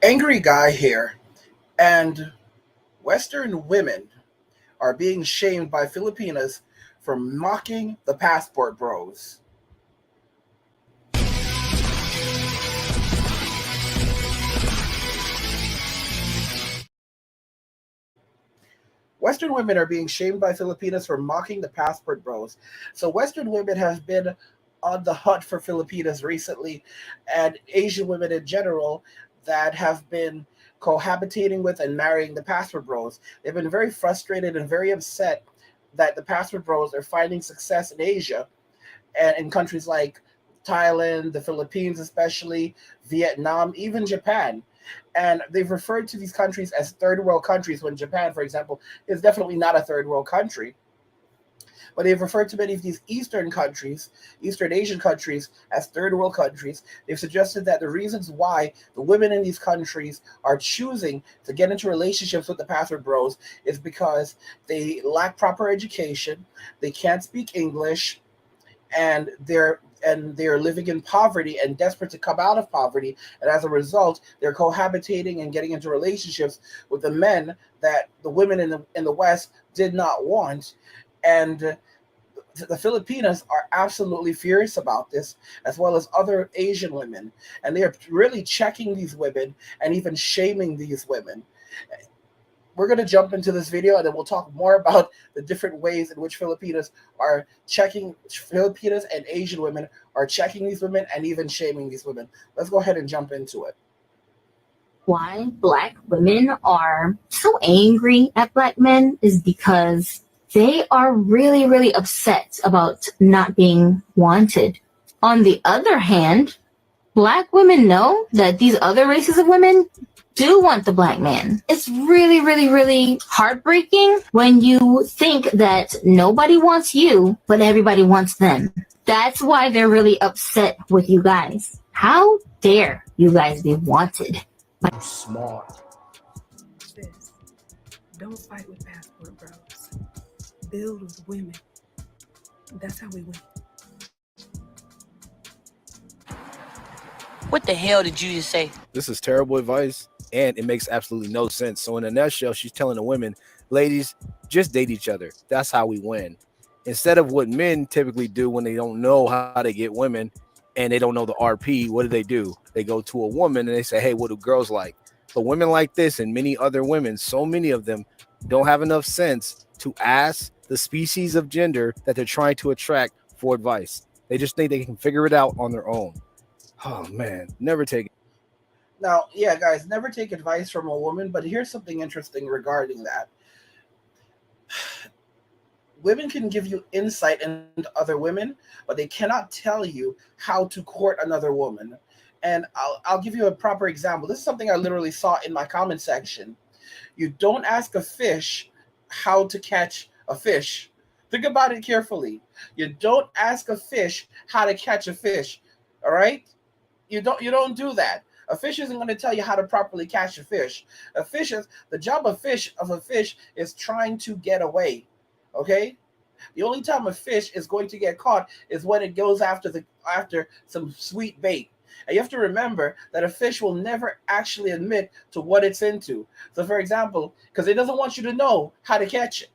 Angry guy here, and Western women are being shamed by Filipinas for mocking the passport bros. Western women are being shamed by Filipinas for mocking the passport bros. So Western women have been on the hunt for Filipinas recently, and Asian women in general that have been cohabitating with and marrying the passport bros. They've been very frustrated and very upset that the passport bros are finding success in Asia and in countries like Thailand, the Philippines, especially Vietnam, even Japan. And they've referred to these countries as third world countries when Japan, for example, is definitely not a third world country. But they've referred to many of these Eastern countries, Eastern Asian countries, as third world countries. They've suggested that the reasons why the women in these countries are choosing to get into relationships with the passport bros is because they lack proper education, they can't speak English, and they're living in poverty and desperate to come out of poverty, and as a result they're cohabitating and getting into relationships with the men that the women in the West did not want. And the Filipinas are absolutely furious about this, as well as other Asian women, and they are really checking these women and even shaming these women. We're going to jump into this video, and then we'll talk more about the different ways in which Filipinas and Asian women are checking these women and even shaming these women. Let's go ahead and jump into it. Why black women are so angry at black men is because they are really, really upset about not being wanted. On the other hand, black women know that these other races of women do want the black man. It's really, really, really heartbreaking when you think that nobody wants you, but everybody wants them. That's why they're really upset with you guys. How dare you guys be wanted? Smart. Sis, don't fight with passport bros. Build with women. That's how we win. What the hell did you just say? This is terrible advice, and it makes absolutely no sense. So in a nutshell, she's telling the women, ladies, just date each other. That's how we win. Instead of what men typically do when they don't know how to get women and they don't know the RP, what do? They go to a woman and they say, hey, what do girls like? But women like this and many other women, so many of them don't have enough sense to ask the species of gender that they're trying to attract for advice. They just think they can figure it out on their own. Oh, man, never take it. Now, yeah, guys, never take advice from a woman, but here's something interesting regarding that. Women can give you insight into other women, but they cannot tell you how to court another woman. And I'll give you a proper example. This is something I literally saw in my comment section. You don't ask a fish how to catch a fish. Think about it carefully. You don't ask a fish how to catch a fish. All right? You don't do that. A fish isn't going to tell you how to properly catch a fish. The job of a fish is trying to get away. Okay? The only time a fish is going to get caught is when it goes after some sweet bait. And you have to remember that a fish will never actually admit to what it's into. So, for example, because it doesn't want you to know how to catch it.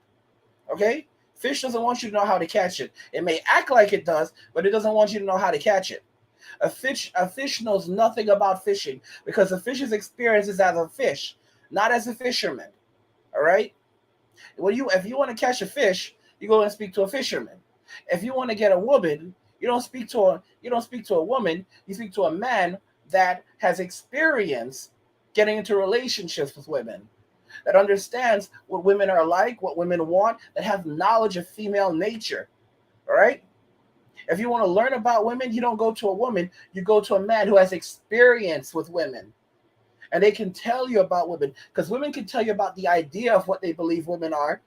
Okay? Fish doesn't want you to know how to catch it. It may act like it does, but it doesn't want you to know how to catch it. A fish knows nothing about fishing because a fish's experience is as a fish, not as a fisherman. All right? If you want to catch a fish, you go and speak to a fisherman. If you want to get a woman, you don't speak to a woman, you speak to a man that has experience getting into relationships with women, that understands what women are like, what women want, that have knowledge of female nature. All right? If you want to learn about women, you don't go to a woman, you go to a man who has experience with women. And they can tell you about women, because women can tell you about the idea of what they believe women are,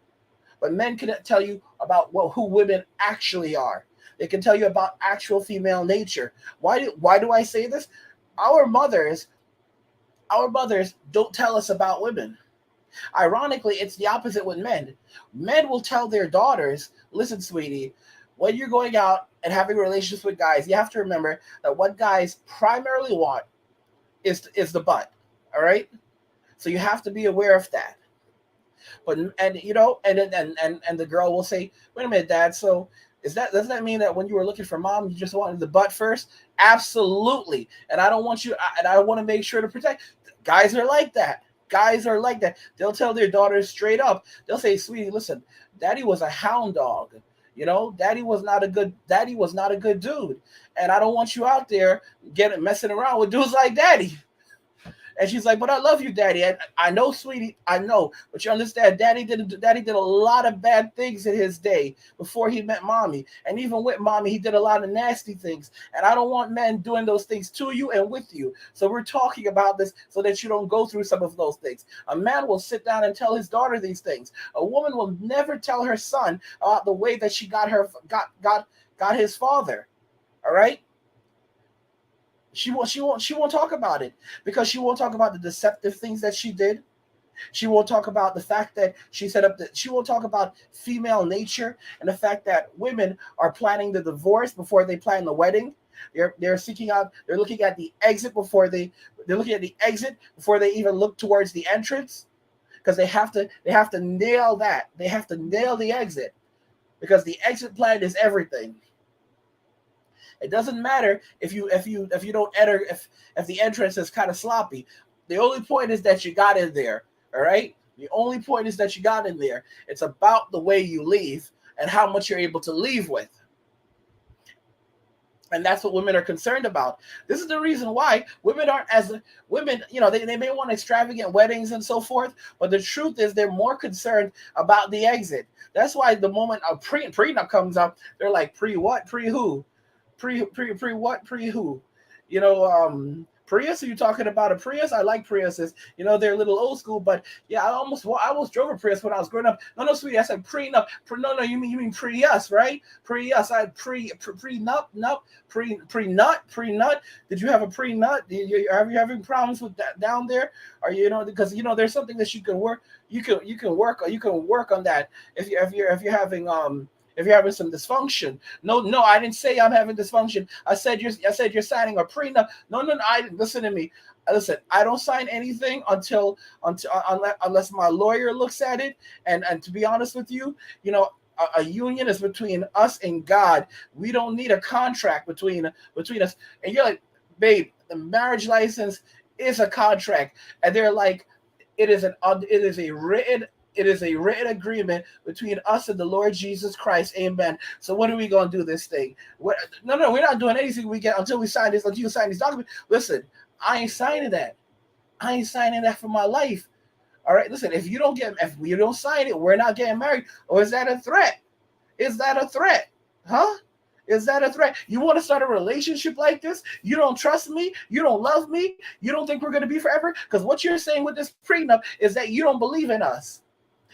but men can tell you about who women actually are. They can tell you about actual female nature. Why do I say this? Our mothers don't tell us about women. Ironically, it's the opposite with men. Men will tell their daughters, listen, sweetie, when you're going out and having relationships with guys, you have to remember that what guys primarily want is the butt. All right. So you have to be aware of that. But and you know, and the girl will say, "Wait a minute, Dad. So does that mean that when you were looking for mom, you just wanted the butt first?" Absolutely. And I don't want you. And I want to make sure to protect. Guys are like that. Guys are like that. They'll tell their daughters straight up. They'll say, "Sweetie, listen, Daddy was a hound dog. You know, Daddy was not a good dude, and I don't want you out there getting messing around with dudes like Daddy." And she's like, "But I love you, Daddy. I know, sweetie, I know. But you understand, Daddy did a lot of bad things in his day before he met Mommy. And even with Mommy, he did a lot of nasty things. And I don't want men doing those things to you and with you. So we're talking about this so that you don't go through some of those things. A man will sit down and tell his daughter these things. A woman will never tell her son about the way that she got his father. All right? She won't talk about it because she won't talk about the deceptive things that she did. She won't talk about the fact that she set up she won't talk about female nature and the fact that women are planning the divorce before they plan the wedding. They're looking at the exit before they're looking at the exit before they even look towards the entrance because they have to nail that. They have to nail the exit because the exit plan is everything. It doesn't matter if you don't enter if the entrance is kind of sloppy. The only point is that you got in there. All right. The only point is that you got in there. It's about the way you leave and how much you're able to leave with. And that's what women are concerned about. This is the reason why women aren't as women, they may want extravagant weddings and so forth, but the truth is they're more concerned about the exit. That's why the moment a prenup comes up, they're like, pre what? Pre who? Pre what? Pre who? Prius? Are you talking about a Prius? I like Priuses. They're a little old school, but yeah, I almost drove a Prius when I was growing up. No, no, sweetie, I said prenup. No, you mean Prius, right? Prius. I had prenup, nut, pre-nut. Did you have a pre-nut? Are you having problems with that down there? Are because there's something that you can work. You can work on that if you're having some dysfunction. No, I didn't say I'm having dysfunction. I said you're signing a prenup. No. I listen to me. Listen, I don't sign anything unless my lawyer looks at it. And to be honest with you, a union is between us and God. We don't need a contract between us. And you're like, babe, the marriage license is a contract, and they're like, it is a written agreement between us and the Lord Jesus Christ. Amen. So when are we going to do this thing? No, we're not doing anything until you sign these documents. Listen, I ain't signing that. I ain't signing that for my life. All right. Listen, if you don't sign it, we're not getting married. Or is that a threat? Is that a threat? Huh? Is that a threat? You want to start a relationship like this? You don't trust me? You don't love me? You don't think we're going to be forever? Because what you're saying with this prenup is that you don't believe in us.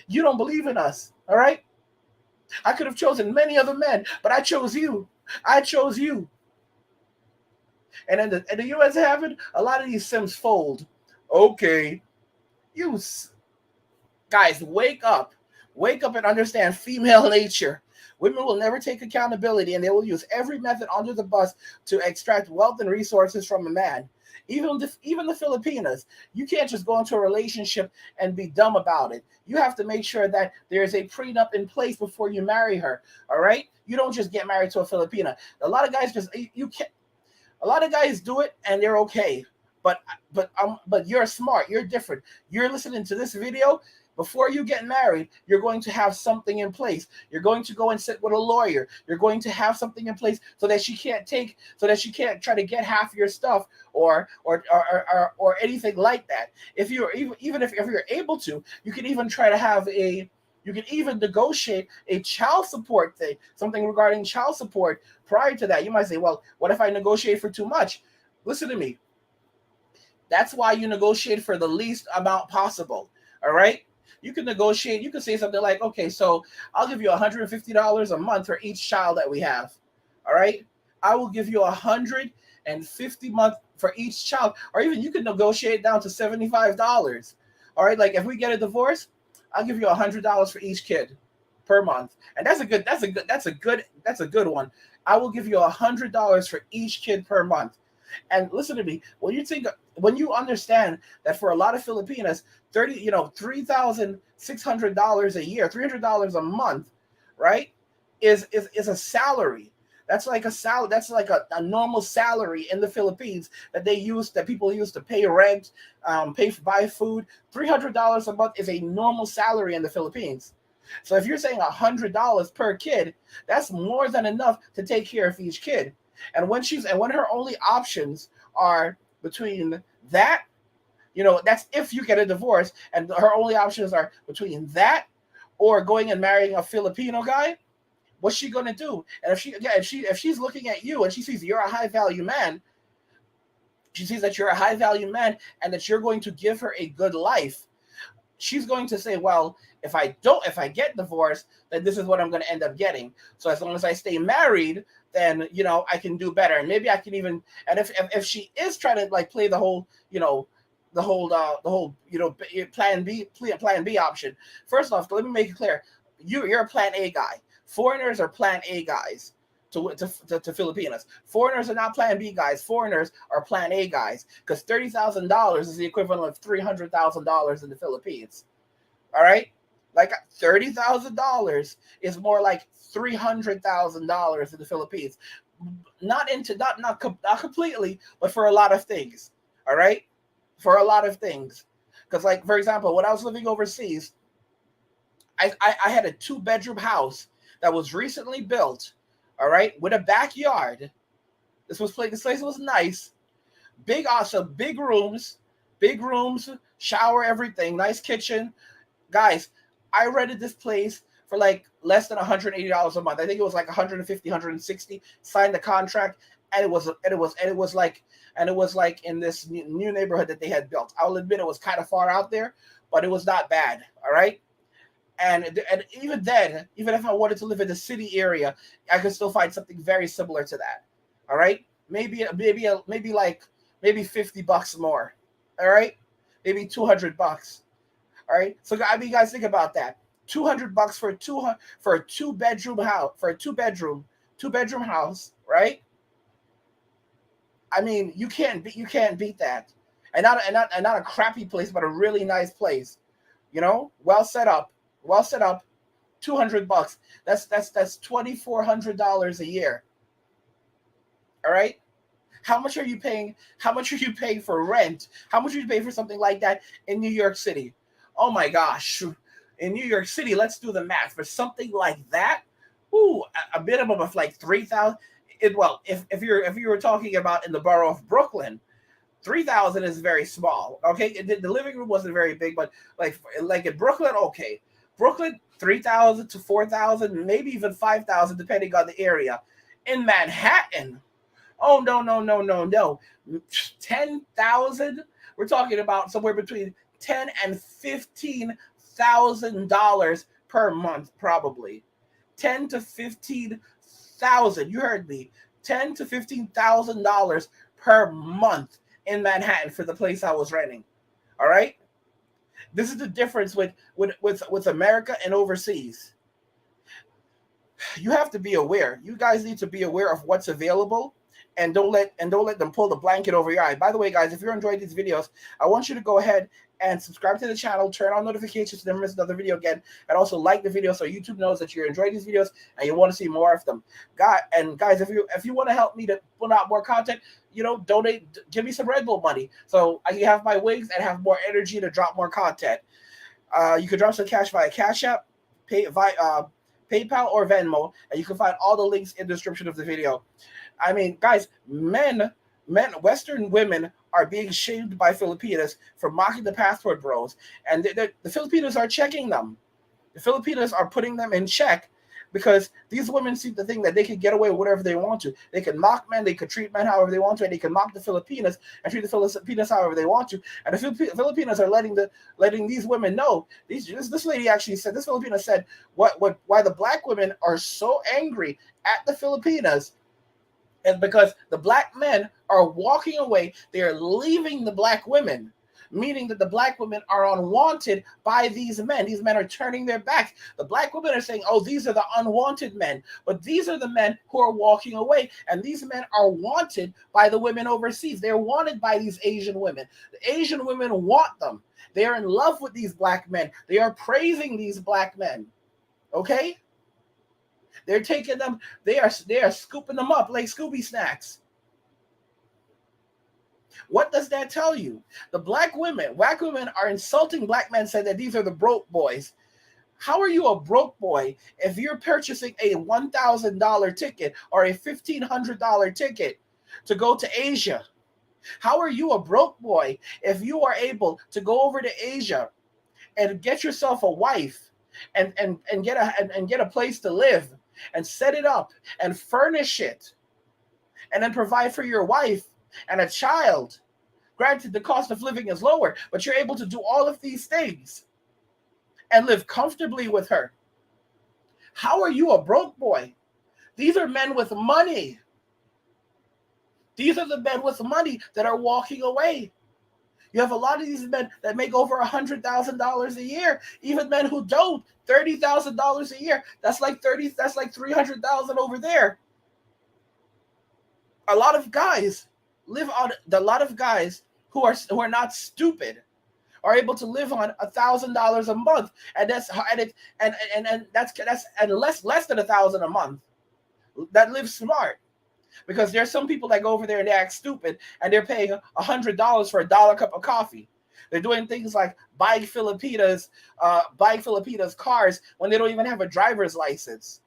You don't believe in us, all right? I could have chosen many other men, but I chose you. I chose you. And in the U.S. happen, a lot of these Sims fold. Okay, you guys, wake up. Wake up and understand female nature. Women will never take accountability, and they will use every method under the bus to extract wealth and resources from a man. Even the Filipinas, you can't just go into a relationship and be dumb about it. You have to make sure that there's a prenup in place before you marry her. All right, you don't just get married to a Filipina. A lot of guys you can't. A lot of guys do it and they're okay. But you're smart. You're different. You're listening to this video. Before you get married, you're going to have something in place. You're going to go and sit with a lawyer. You're going to have something in place so that she can't try to get half your stuff or anything like that. If you're even if you're able to, you can even try to you can even negotiate a child support thing, something regarding child support prior to that. You might say, well, what if I negotiate for too much? Listen to me. That's why you negotiate for the least amount possible. All right. You can negotiate. You can say something like, okay, so I'll give you $150 a month for each child that we have. All right. I will give you $150 month for each child, or even you can negotiate down to $75. All right. Like if we get a divorce, I'll give you $100 for each kid per month. And that's a good one. I will give you $100 for each kid per month. And listen to me, when you understand that for a lot of Filipinas, $3,600 a year, $300 a month, right, is a salary. That's like a salary. That's like a normal salary in the Philippines that people use to pay rent, pay for buy food. $300 a month is a normal salary in the Philippines. So if you're saying $100 per kid, that's more than enough to take care of each kid. And when her only options are between that, that's if you get a divorce, and her only options are between that or going and marrying a Filipino guy. What's she gonna do? And if she's looking at you and she sees you're a high value man, she sees that you're a high value man and that you're going to give her a good life, she's going to say, well, if I get divorced, then this is what I'm going to end up getting. So as long as I stay married, then I can do better, and maybe I can even. And if she is trying to like play the whole plan B option. First off, let me make it clear, you're a plan A guy. Foreigners are plan A guys to Filipinos. Foreigners are not plan B guys. Foreigners are plan A guys, because $30,000 is the equivalent of $300,000 in the Philippines. All right, like $30,000 is more like $300,000 in the Philippines. Not completely, but for a lot of things. All right, for a lot of things. Because, like, for example, when I was living overseas, I had a 2-bedroom house that was recently built, all right, with a backyard. This place was nice. Big rooms, shower, everything, nice kitchen. Guys, I rented this place for like less than $180 a month. I think it was like 150, 160. Signed the contract, and it was like in this new neighborhood that they had built. I'll admit it was kind of far out there, but it was not bad. All right. And even then, even if I wanted to live in the city area, I could still find something very similar to that. All right, maybe $50 more. All right, maybe $200. All right, so I mean, guys, think about that. $200 for a two-bedroom house, right? I mean, you can't beat that, and not a crappy place, but a really nice place. Well set up. $200. That's $2,400 a year. All right. How much are you paying? How much are you paying for rent? How much are you paying for something like that in New York City? Oh my gosh. In New York City, let's do the math. For something like that, a minimum of like 3,000. Well, if you were talking about in the borough of Brooklyn, 3,000 is very small. Okay, the living room wasn't very big, but like in Brooklyn, okay, Brooklyn, 3,000 to 4,000, maybe even 5,000, depending on the area. In Manhattan, oh no, 10,000. We're talking about somewhere between $10,000 and $15,000 per month, probably. 10 to 15,000. You heard me. $10,000 to $15,000 per month in Manhattan for the place I was renting. All right. This is the difference with America and overseas. You have to be aware. You guys need to be aware of what's available, and don't let them pull the blanket over your eye. By the way, guys, if you're enjoying these videos, I want you to go ahead and subscribe to the channel, turn on notifications to never miss another video again, and also like the video so YouTube knows that you're enjoying these videos and you want to see more of them. Guys, if you want to help me to put out more content, donate, give me some Red Bull money so I can have my wings and have more energy to drop more content. You can drop some cash via Cash App, PayPal, or Venmo, and you can find all the links in the description of the video. I mean, guys, Western women are being shamed by Filipinas for mocking the passport bros, and the Filipinos are checking them. The Filipinos are putting them in check, because these women seem to think that they can get away with whatever they want to. They can mock men, they could treat men however they want to, and they can mock the Filipinas and treat the Filipinas however they want to. And the Filipinos are letting these women know. This lady actually said, this Filipina said, why the black women are so angry at the Filipinas is because the black men are walking away. They are leaving the black women. meaning that the black women are unwanted by these men. These men are turning their backs. The black women are saying, oh, these are the unwanted men. But these are the men who are walking away. And these men are wanted by the women overseas. They're wanted by these Asian women. The Asian women want them. They are in love with these black men. They are praising these black men. Okay? They're taking them, they are scooping them up like Scooby snacks. What does that tell you? The black women are insulting black men, saying that these are the broke boys. How are you a broke boy if you're purchasing a $1,000 ticket or a $1,500 ticket to go to Asia? How are you a broke boy if you are able to go over to Asia and get yourself a wife and get a place to live and set it up and furnish it and then provide for your wife and a child? Granted, the cost of living is lower, but you're able to do all of these things and live comfortably with her. How are you a broke boy? These are men with money. These are the men with money that are walking away. You have a lot of these men that make over $100,000 a year. Even men who don't, $30,000 a year. That's like $300,000 over there. A lot of guys who are not stupid are able to live on $1,000 a month, and that's less than $1,000 a month. That live smart, because there's some people that go over there and they act stupid, and they're paying $100 for a dollar cup of coffee. They're doing things like buying Filipinas cars when they don't even have a driver's license,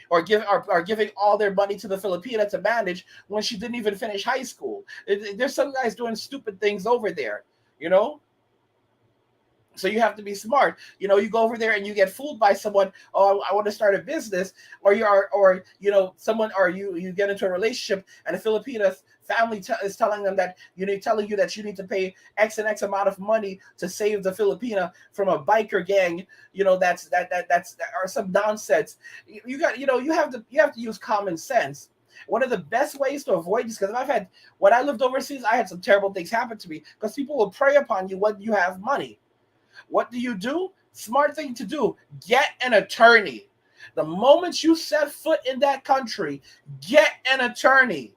or giving all their money to the Filipina to manage when she didn't even finish high school. There's some guys doing stupid things over there. So you have to be smart. You go over there and you get fooled by someone. Oh, I want to start a business, or you get into a relationship, and a Filipina family is telling them that you need to pay X and X amount of money to save the Filipina from a biker gang. That's or some nonsense. You have to use common sense. One of the best ways to avoid this, because when I lived overseas, I had some terrible things happen to me because people will prey upon you when you have money. What do? Smart thing to do: get an attorney. The moment you set foot in that country, get an attorney.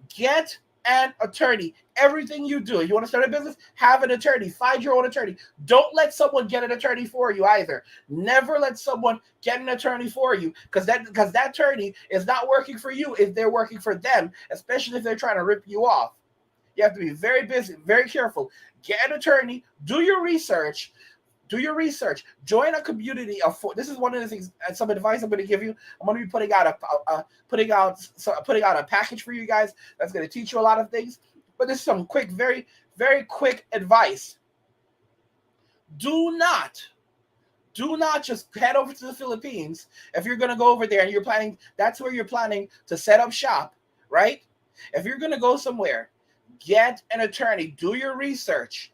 Get an attorney. Everything you do, if you want to start a business, have an attorney. Find your own attorney. Don't let someone get an attorney for you either. Never let someone get an attorney for you, because that attorney is not working for you if they're working for them, especially if they're trying to rip you off. You have to be very busy, very careful. Get an attorney. Do your research. Join a community of. This is one of the things. Some advice I'm going to give you. I'm going to be putting out a package for you guys that's going to teach you a lot of things. But this is some quick, very, very quick advice. Do not just head over to the Philippines if you're going to go over there and that's where you're planning to set up shop, right? If you're going to go somewhere, get an attorney. Do your research.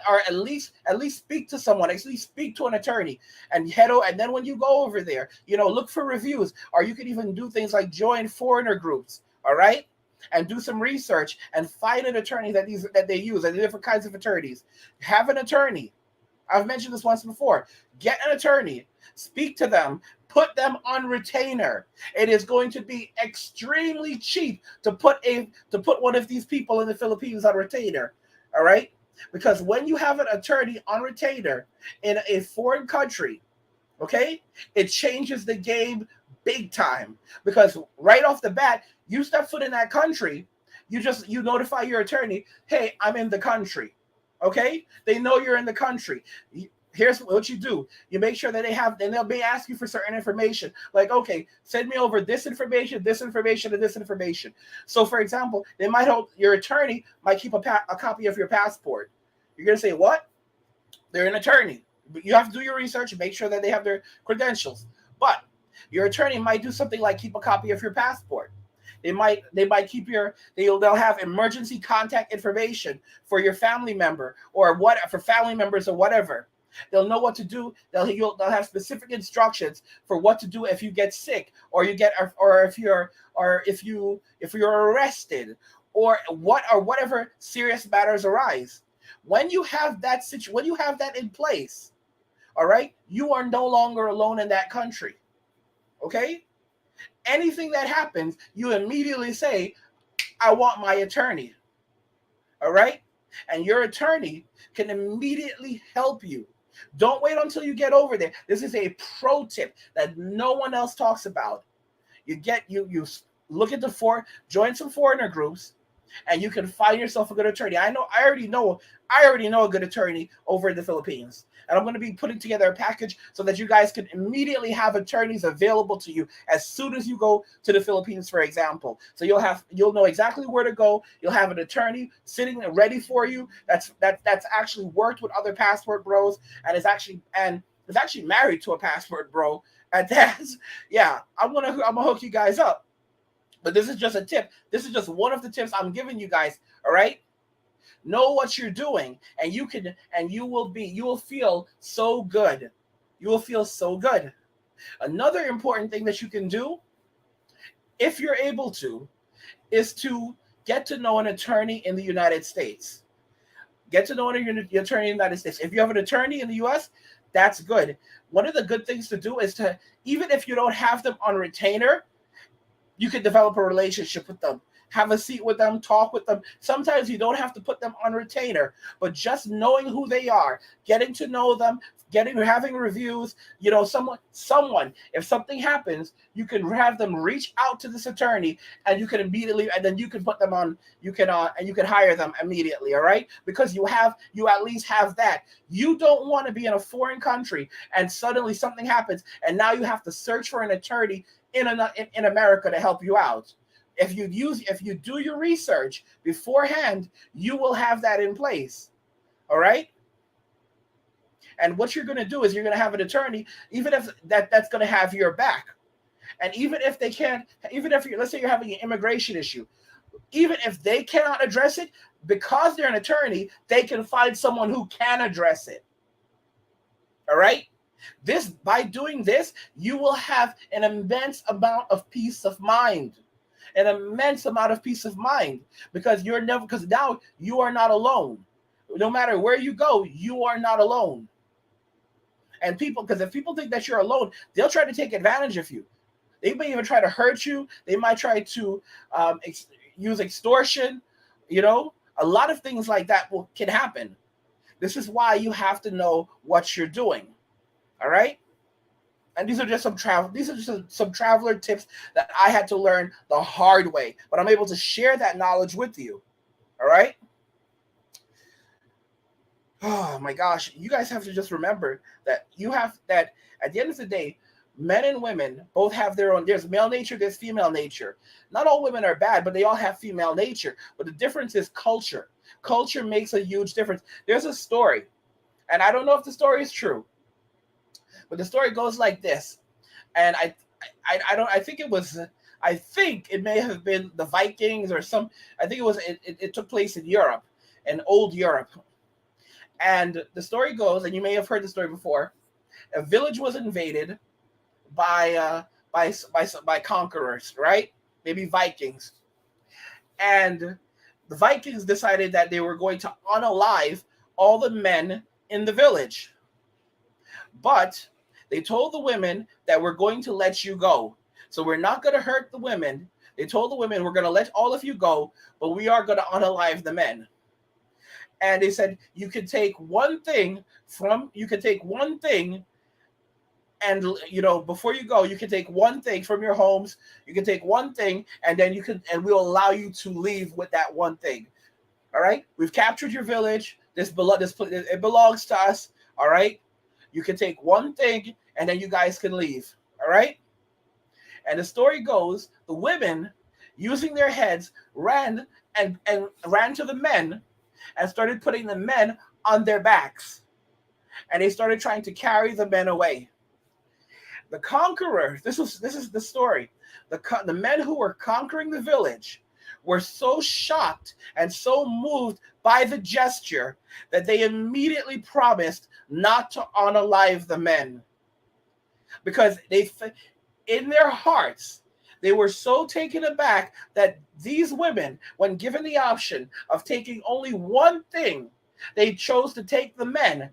Or at least speak to someone, at least speak to an attorney, and then when you go over there, look for reviews, or you can even do things like join foreigner groups, all right, and do some research and find an attorney that they use, and the different kinds of attorneys. Have an attorney. I've mentioned this once before. Get an attorney, speak to them, put them on retainer. It is going to be extremely cheap to put one of these people in the Philippines on retainer, all right? Because when you have an attorney on retainer in a foreign country, okay, it changes the game big time. Because right off the bat, you step foot in that country, you notify your attorney, hey, I'm in the country, okay? They know you're in the country. Here's what you do. You make sure that they'll be asking for certain information. Like, okay, send me over this information, and this information. So, for example, your attorney might keep a copy of your passport. You're going to say, what? They're an attorney. You have to do your research and make sure that they have their credentials. But your attorney might do something like keep a copy of your passport. They might they'll have emergency contact information for your family member or for family members or whatever. They'll know what to do. They'll have specific instructions for what to do if you get sick, or if you're arrested, or whatever serious matters arise. When you have that when you have that in place, all right, you are no longer alone in that country. Okay? Anything that happens, you immediately say, I want my attorney. All right? And your attorney can immediately help you. Don't wait until you get over there. This is a pro tip that no one else talks about. You look at join some foreigner groups, and you can find yourself a good attorney. I already know a good attorney over in the Philippines. And I'm going to be putting together a package so that you guys can immediately have attorneys available to you as soon as you go to the Philippines, for example. So you'll know exactly where to go. You'll have an attorney sitting ready for you that's actually worked with other passport bros and is actually married to a passport bro. And that's yeah, I'm gonna hook you guys up. But this is just a tip. This is just one of the tips I'm giving you guys. All right. Know what you're doing, and you will feel so good. You will feel so good. Another important thing that you can do, if you're able to, is to get to know an attorney in the United States. Get to know an attorney in the United States. If you have an attorney in the US, that's good. One of the good things to do is to, even if you don't have them on retainer, you can develop a relationship with them. Have a seat with them, talk with them. Sometimes you don't have to put them on retainer, but just knowing who they are, getting to know them, having reviews, someone, if something happens, you can have them reach out to this attorney, and you can immediately, and then you can put them on, and you can hire them immediately, all right? Because you at least have that. You don't want to be in a foreign country and suddenly something happens, and now you have to search for an attorney in America to help you out. If you do your research beforehand, you will have that in place. All right? And what you're going to do is you're going to have an attorney, even if that's going to have your back. And even if let's say you're having an immigration issue, even if they cannot address it, because they're an attorney, they can find someone who can address it. All right? By doing this, you will have an immense amount of peace of mind. An immense amount of peace of mind, because now you are not alone. No matter where you go, you are not alone. And because if people think that you're alone, they'll try to take advantage of you. They may even try to hurt you. They might try to use extortion. A lot of things like that can happen. This is why you have to know what you're doing. All right? And these are just some traveler tips that I had to learn the hard way, but I'm able to share that knowledge with you. All right? Oh my gosh, you guys have to just remember that at the end of the day, men and women both have their own. There's male nature, there's female nature. Not all women are bad, but they all have female nature. But the difference is culture. Culture makes a huge difference. There's a story, and I don't know if the story is true, but the story goes like this, and I think it may have been the Vikings or some. I think it took place in Europe, in old Europe, and the story goes, and you may have heard the story before. A village was invaded by conquerors, right? Maybe Vikings, and the Vikings decided that they were going to unalive all the men in the village, but they told the women that we're going to let you go. So we're not going to hurt the women. They told the women, we're going to let all of you go, but we are going to unalive the men. And they said, you can take one thing, and before you go, you can take one thing from your homes. You can take one thing, and then and we'll allow you to leave with that one thing. All right? We've captured your village. It belongs to us. All right? You can take one thing, and then you guys can leave. All right? And the story goes, the women, using their heads, ran to the men and started putting the men on their backs. And they started trying to carry the men away. The conqueror, this is the story. The men who were conquering the village were so shocked and so moved by the gesture that they immediately promised not to unalive the men, because in their hearts They were so taken aback that these women, when given the option of taking only one thing, they chose to take the men.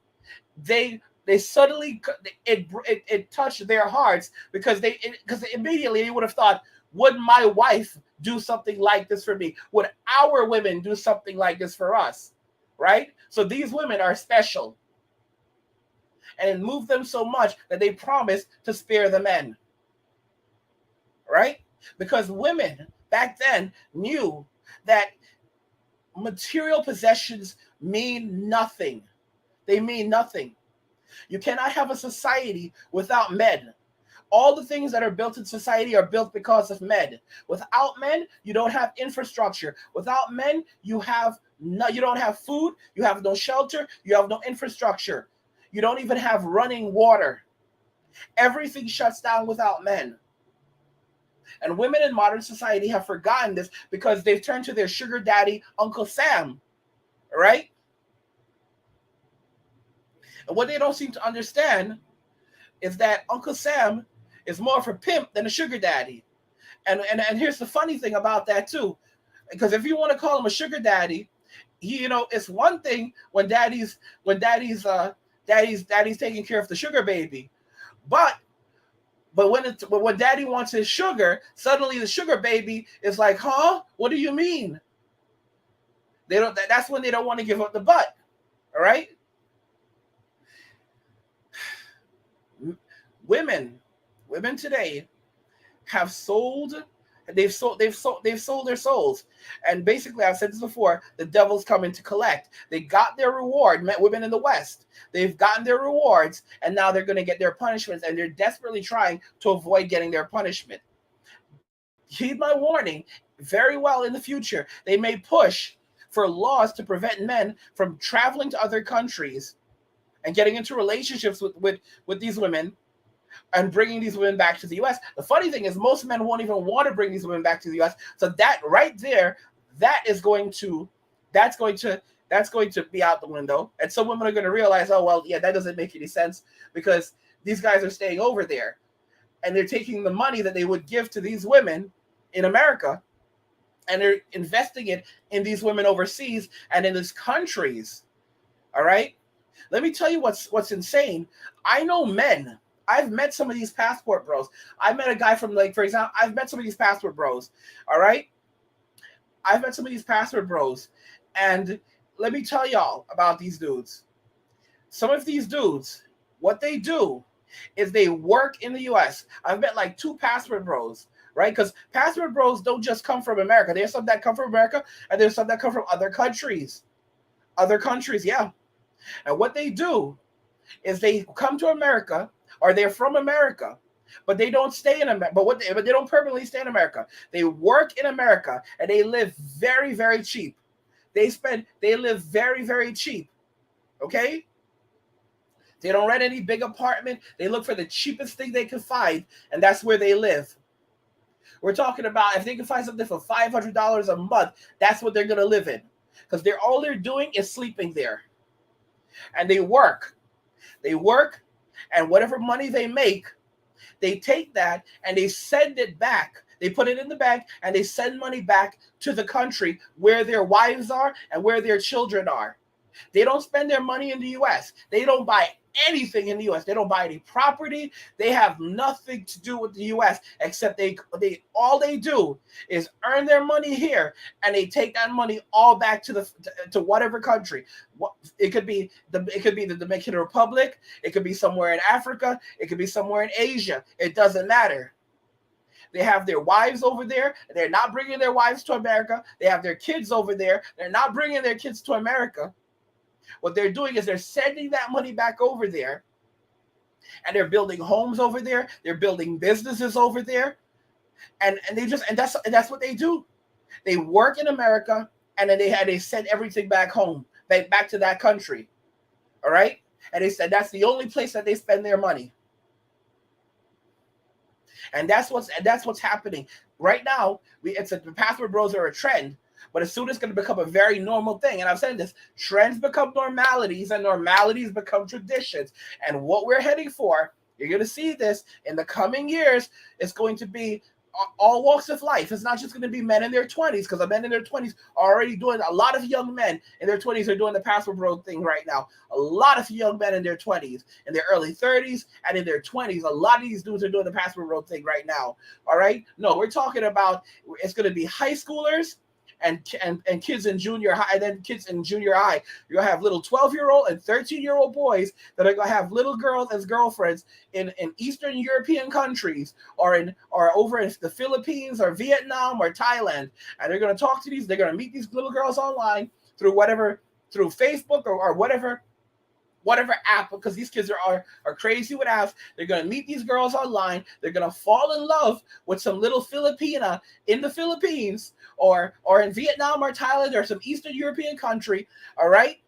They suddenly it touched their hearts because because immediately they would have thought, would my wife do something like this for me? Would our women do something like this for us? Right? So these women are special, and it moved them so much that they promised to spare the men. Right? Because women back then knew that material possessions mean nothing. They mean nothing. You cannot have a society without men. All the things that are built in society are built because of men. Without men, you don't have infrastructure. Without men, you don't have food, you have no shelter, you have no infrastructure. You don't even have running water. Everything shuts down without men. And women in modern society have forgotten this because they've turned to their sugar daddy, Uncle Sam, right? And what they don't seem to understand is that Uncle Sam is more of a pimp than a sugar daddy. And here's the funny thing about that too, because if you want to call him a sugar daddy, it's one thing when daddy's taking care of the sugar baby, but when daddy wants his sugar, suddenly the sugar baby is like, huh? What do you mean? They don't. That's when they don't want to give up the butt. All right. Women today have sold. They've sold their souls, and basically, I've said this before. The devil's coming to collect. They got their reward. Women in the West, they've gotten their rewards, and now they're going to get their punishments, and they're desperately trying to avoid getting their punishment. Heed my warning. Very well in the future, they may push for laws to prevent men from traveling to other countries and getting into relationships with these women and bringing these women back to the U.S. The funny thing is, most men won't even want to bring these women back to the U.S. So that right there, that's going to be out the window. And some women are going to realize, oh well, yeah, that doesn't make any sense because these guys are staying over there, and they're taking the money that they would give to these women in America, and they're investing it in these women overseas and in these countries. All right. Let me tell you what's insane. I know men. I've met some of these passport bros. I met a guy from, like, for example, I've met some of these passport bros. All right. I've met some of these passport bros. And let me tell y'all about these dudes. Some of these dudes, what they do is they work in the US. I've met like 2 passport bros, right? Because passport bros don't just come from America. There's some that come from America, and there's some that come from other countries. Other countries, yeah. And what they do is they come to America, or they're from America, but they don't stay in America. But they don't permanently stay in America. They work in America, and they live very, very cheap. They live very, very cheap. Okay? They don't rent any big apartment. They look for the cheapest thing they can find, and that's where they live. We're talking about if they can find something for $500 a month, that's what they're gonna live in, because all they're doing is sleeping there, and they work, and whatever money they make, they take that and they send it back. They put it in the bank and they send money back to the country where their wives are and where their children are. They don't spend their money in the U.S. They don't buy anything in the U.S. They don't buy any property. They have nothing to do with the U.S. except all they do is earn their money here, and they take that money all back to whatever country. It could be the Dominican Republic. It could be somewhere in Africa. It could be somewhere in Asia. It doesn't matter. They have their wives over there. They're not bringing their wives to America. They have their kids over there. They're not bringing their kids to America. What they're doing is they're sending that money back over there, and they're building homes over there. They're building businesses over there, and that's what they do. They work in America, and then they send everything back home, back to that country. All right, and they said that's the only place that they spend their money, and that's what's happening right now. The passport bros are a trend. But as soon as it's going to become a very normal thing, and I've said this, trends become normalities, and normalities become traditions. And what we're heading for, you're going to see this in the coming years, is going to be all walks of life. It's not just going to be men in their 20s, because the men in their 20s are already doing, a lot of young men in their 20s are doing the passport bro thing right now. A lot of young men in their 20s, in their early 30s, and in their 20s, a lot of these dudes are doing the passport bro thing right now. All right? No, we're talking about, it's going to be high schoolers and kids in junior high, and then kids in junior high. You're gonna have little 12-year-old and 13-year-old boys that are gonna have little girls as girlfriends in Eastern European countries, or over in the Philippines or Vietnam or Thailand. And they're gonna talk to these, they're gonna meet these little girls online through Facebook or whatever app, because these kids are crazy with apps. They're going to meet these girls online. They're going to fall in love with some little Filipina in the Philippines or in Vietnam or Thailand or some Eastern European country, all right?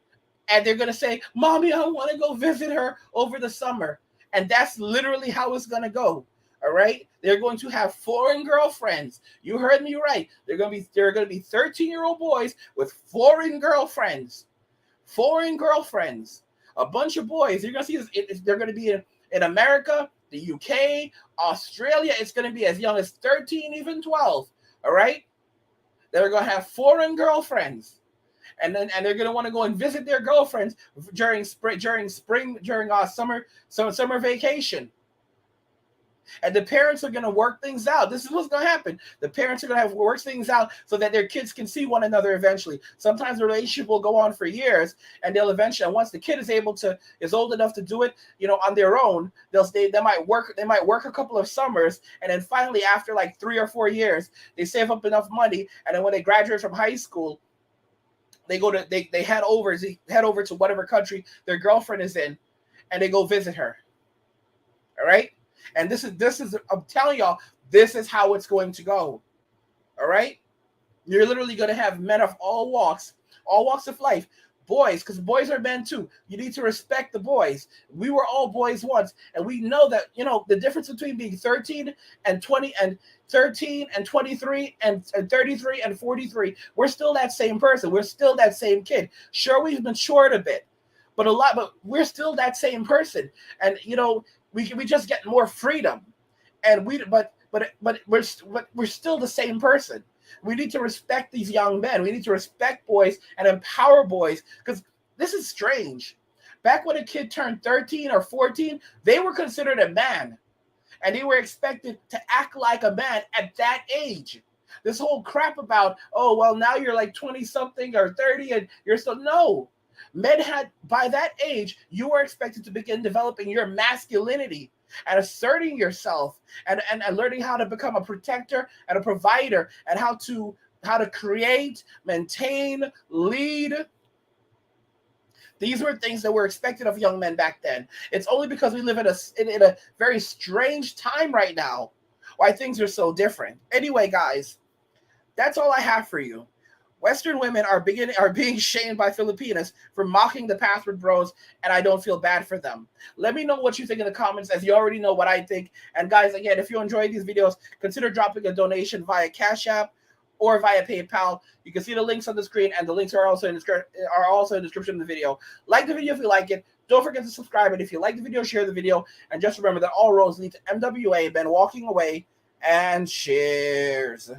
And they're going to say, Mommy, I want to go visit her over the summer. And that's literally how it's going to go, all right? They're going to have foreign girlfriends. You heard me right. They're going to be 13-year-old boys with foreign girlfriends. A bunch of boys. You're going to see this. They're going to be in America, the UK, Australia. It's going to be as young as 13, even 12. All right? They're going to have foreign girlfriends. And they're going to want to go and visit their girlfriends during summer vacation. And the parents are going to work things out. This is what's going to happen. The parents are going to have work things out so that their kids can see one another eventually. Sometimes the relationship will go on for years, and they'll eventually, and once the kid is old enough to do it, on their own, they might work a couple of summers, and then finally after like 3 or 4 years, they save up enough money, and then when they graduate from high school, they head over to whatever country their girlfriend is in, and they go visit her. All right? And this is I'm telling y'all, this is how it's going to go. All right? You're literally going to have men of all walks of life. Boys, because boys are men too. You need to respect the boys. We were all boys once, and we know that, the difference between being 13 and 20 and 13 and 23 and 33 and 43, we're still that same person. We're still that same kid. Sure, we've matured a bit, but we're still that same person. And we just get more freedom, and but we're still the same person. We need to respect these young men. We need to respect boys and empower boys, because this is strange. Back when a kid turned 13 or 14, they were considered a man, and they were expected to act like a man at that age. This whole crap about, oh, well, now you're like 20 something or 30 and you're still, no. Men by that age, you were expected to begin developing your masculinity and asserting yourself and learning how to become a protector and a provider, and how to create, maintain, lead. These were things that were expected of young men back then. It's only because we live in a very strange time right now why things are so different. Anyway, guys, that's all I have for you. Western women are being shamed by Filipinas for mocking the passport bros, and I don't feel bad for them. Let me know what you think in the comments, as you already know what I think. And guys, again, if you enjoyed these videos, consider dropping a donation via Cash App or via PayPal. You can see the links on the screen, and the links are also in the description of the video. Like the video if you like it. Don't forget to subscribe, and if you like the video, share the video. And just remember that all roads lead to MWA. Ben walking away, and cheers.